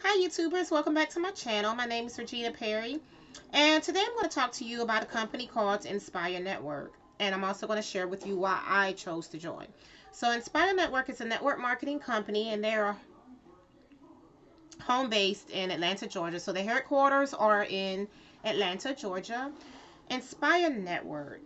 Hi YouTubers, welcome back to my channel. My name is Regina Perry, and today I'm going to talk to you about a company called Inspire Network, and I'm also going to share with you why I chose to join. So Inspire Network is a network marketing company, and they're home based in Atlanta, Georgia. So their headquarters are in Atlanta, Georgia. Inspire Network.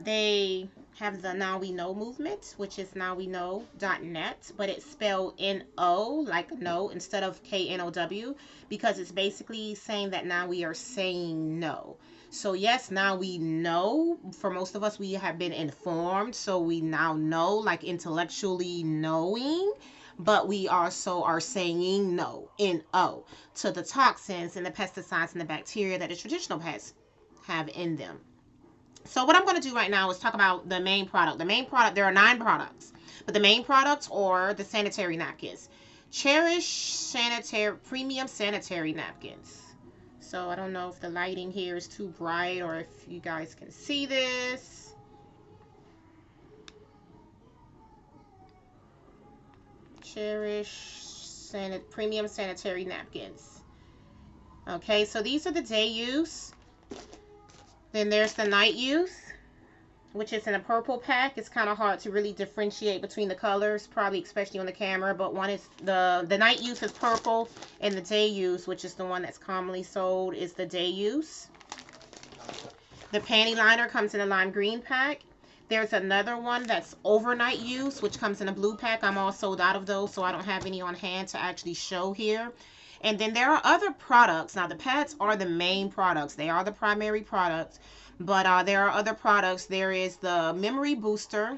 They have the Now We Know movement, which is nowweknow.net, but it's spelled N-O, like no, instead of K-N-O-W, because it's basically saying that now we are saying no. So yes, now we know. For most of us, we have been informed, so we now know, like intellectually knowing, but we also are saying no, N-O, to the toxins and the pesticides and the bacteria that the traditional pets have in them. So what I'm going to do right now is talk about the main product. The main product, there are 9 products, but the main products are the sanitary napkins. Cherish sanitary premium sanitary napkins. So I don't know if the lighting here is too bright or if you guys can see this. Cherish premium sanitary napkins. Okay, so these are the day use. Then there's the night use, which is in a purple pack. It's kind of hard to really differentiate between the colors, probably especially on the camera, but one is the night use is purple, and the day use, which is the one that's commonly sold, is the day use. The panty liner comes in a lime green pack. There's another one that's overnight use, which comes in a blue pack. I'm all sold out of those, so I don't have any on hand to actually show here. And then there are other products. Now, the pads are the main products. They are the primary products. But there are other products. There is the memory booster,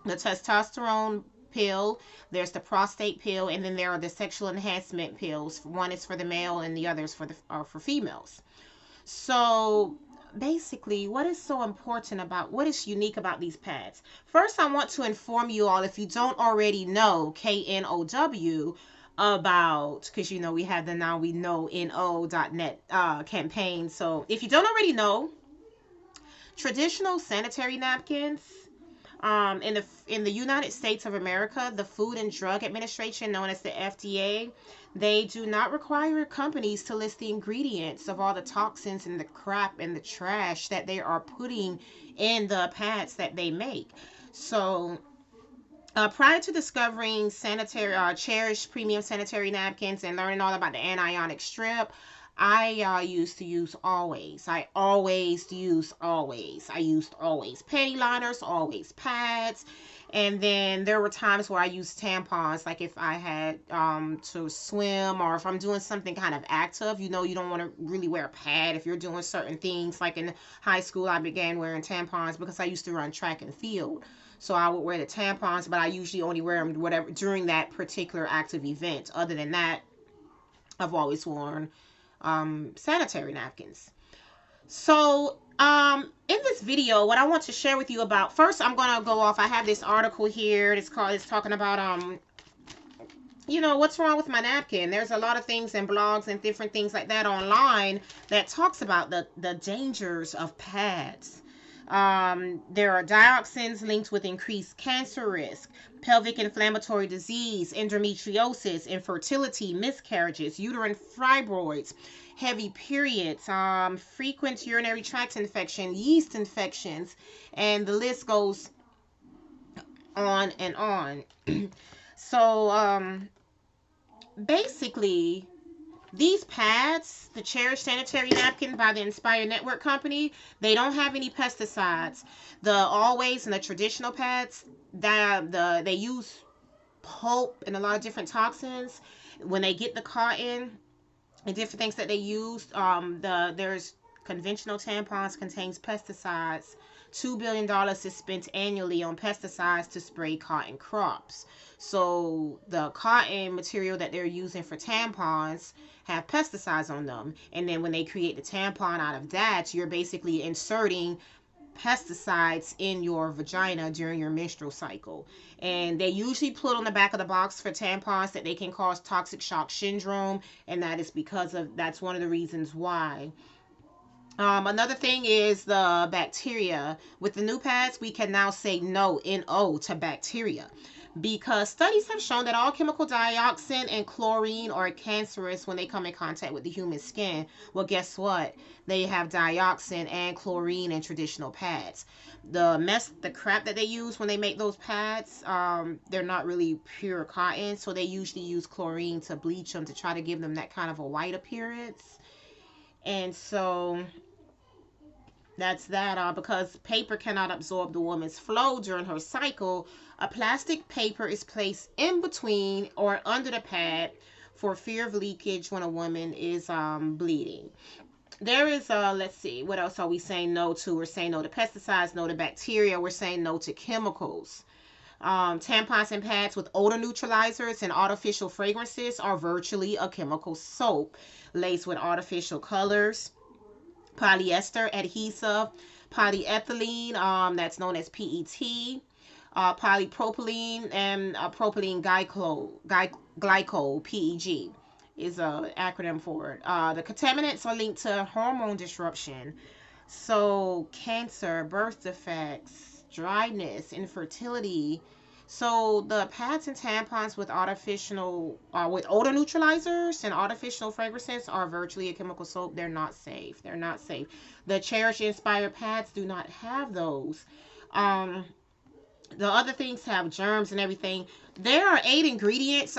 the testosterone pill, there's the prostate pill, and then there are the sexual enhancement pills. One is for the male and the other is for females. So basically, what is so important about what is unique about these pads? First, I want to inform you all, if you don't already know, KNOW, about, because you know we have the Now We Know NO.net campaign. So if you don't already know, traditional sanitary napkins, in the United States of America, the Food and Drug Administration, known as the FDA, they do not require companies to list the ingredients of all the toxins and the crap and the trash that they are putting in the pads that they make. So prior to discovering sanitary cherished premium sanitary napkins and learning all about the anionic strip, I used to use Always. I used Always panty liners, Always pads, and then there were times where I used tampons, like if I had to swim or if I'm doing something kind of active. You know, you don't want to really wear a pad if you're doing certain things. Like in high school, I began wearing tampons because I used to run track and field. So I would wear the tampons, but I usually only wear them whatever during that particular active event. Other than that, I've always worn sanitary napkins. So in this video, what I want to share with you about, first I'm gonna go off. I have this article here. It's talking about what's wrong with my napkin. There's a lot of things and blogs and different things like that online that talks about the dangers of pads. There are dioxins linked with increased cancer risk, pelvic inflammatory disease, endometriosis, infertility, miscarriages, uterine fibroids, heavy periods, frequent urinary tract infection, yeast infections, and the list goes on and on. So basically, these pads, the Cherish Sanitary Napkin by the Inspire Network Company, they don't have any pesticides. The Always and the traditional pads, they use pulp and a lot of different toxins. When they get the cotton and different things that they use, there's conventional tampons contains pesticides. $2 billion is spent annually on pesticides to spray cotton crops. So the cotton material that they're using for tampons have pesticides on them. And then when they create the tampon out of that, you're basically inserting pesticides in your vagina during your menstrual cycle. And they usually put on the back of the box for tampons that they can cause toxic shock syndrome, and that's one of the reasons why. Another thing is the bacteria. With the new pads, we can now say no, no to bacteria. because studies have shown that all chemical dioxin and chlorine are cancerous when they come in contact with the human skin. Well, guess what? They have dioxin and chlorine in traditional pads. The crap that they use when they make those pads, they're not really pure cotton, so they usually use chlorine to bleach them to try to give them that kind of a white appearance. And so that's that, because paper cannot absorb the woman's flow during her cycle. A plastic paper is placed in between or under the pad for fear of leakage when a woman is bleeding. There is let's see, what else are we saying no to? We're saying no to pesticides, no to bacteria. We're saying no to chemicals. Tampons and pads with odor neutralizers and artificial fragrances are virtually a chemical soap laced with artificial colors, polyester adhesive, polyethylene, that's known as PET, polypropylene, and propylene glycol, PEG is a acronym for it. The contaminants are linked to hormone disruption, so cancer, birth defects, dryness, infertility. So the pads and tampons with with odor neutralizers and artificial fragrances are virtually a chemical soap. They're not safe. They're not safe. The Cherish Inspired pads do not have those. The other things have germs and everything. There are 8 layers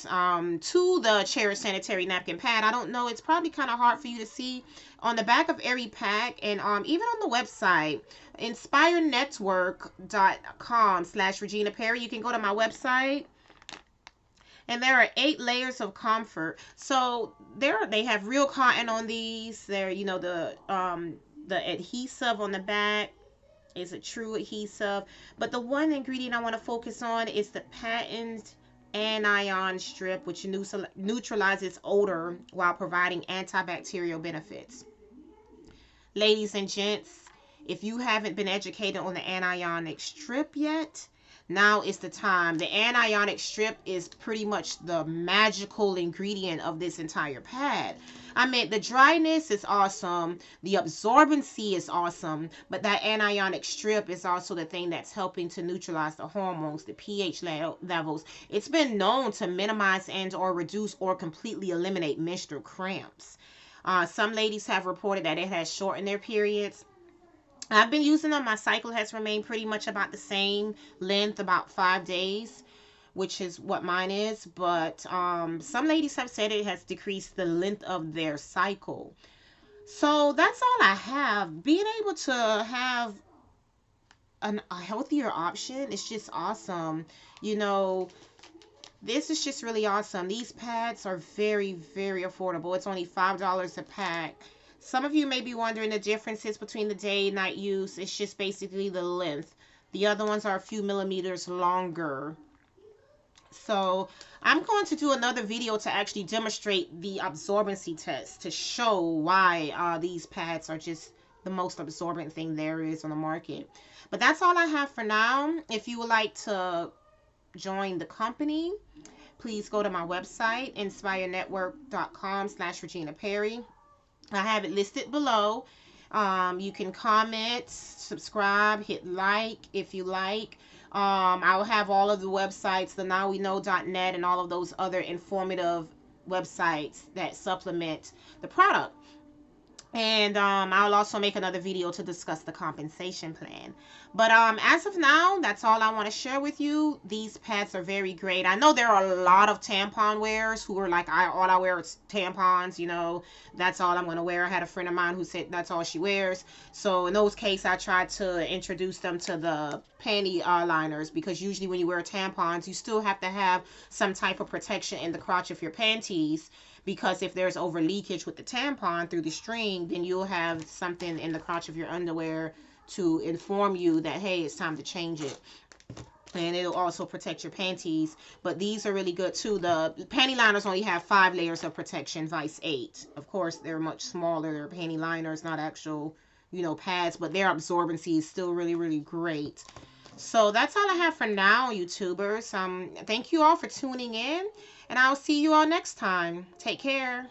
to the Cherish sanitary napkin pad. I don't know, it's probably kind of hard for you to see on the back of every pack, and even on the website inspirenetwork.com/Regina Perry. You can go to my website, and there are 8 layers of comfort. So they have real cotton on these. They're, the adhesive on the back is a true adhesive. But the one ingredient I want to focus on is the patent anion strip, which neutralizes odor while providing antibacterial benefits. Ladies and gents, if you haven't been educated on the anionic strip yet, now is the time. The anionic strip is pretty much the magical ingredient of this entire pad. I mean, the dryness is awesome. The absorbency is awesome. But that anionic strip is also the thing that's helping to neutralize the hormones, the pH levels. It's been known to minimize and or reduce or completely eliminate menstrual cramps. Some ladies have reported that it has shortened their periods. I've been using them. My cycle has remained pretty much about the same length, about 5 days, which is what mine is. But some ladies have said it has decreased the length of their cycle. So that's all I have. Being able to have a healthier option is just awesome. This is just really awesome. These pads are very, very affordable. It's only $5 a pack. Some of you may be wondering the differences between the day and night use. It's just basically the length. The other ones are a few millimeters longer. So I'm going to do another video to actually demonstrate the absorbency test to show why these pads are just the most absorbent thing there is on the market. But that's all I have for now. If you would like to join the company, please go to my website, inspirenetwork.com/Regina Perry. I have it listed below. You can comment, subscribe, hit like if you like. I'll have all of the websites, the nowweknow.net, and all of those other informative websites that supplement the product. And I'll also make another video to discuss the compensation plan. But as of now, that's all I want to share with you. These pads are very great. I know there are a lot of tampon wearers who are like, all I wear is tampons, that's all I'm going to wear. I had a friend of mine who said that's all she wears. So in those cases, I tried to introduce them to the panty liners, because usually when you wear tampons, you still have to have some type of protection in the crotch of your panties. Because if there's over leakage with the tampon through the string, then you'll have something in the crotch of your underwear to inform you that, hey, it's time to change it. And it'll also protect your panties. But these are really good too. The panty liners only have 5 layers of protection, vice 8. Of course, they're much smaller. They're panty liners, not actual, pads. But their absorbency is still really, really great. So that's all I have for now, YouTubers. Thank you all for tuning in. And I'll see you all next time. Take care.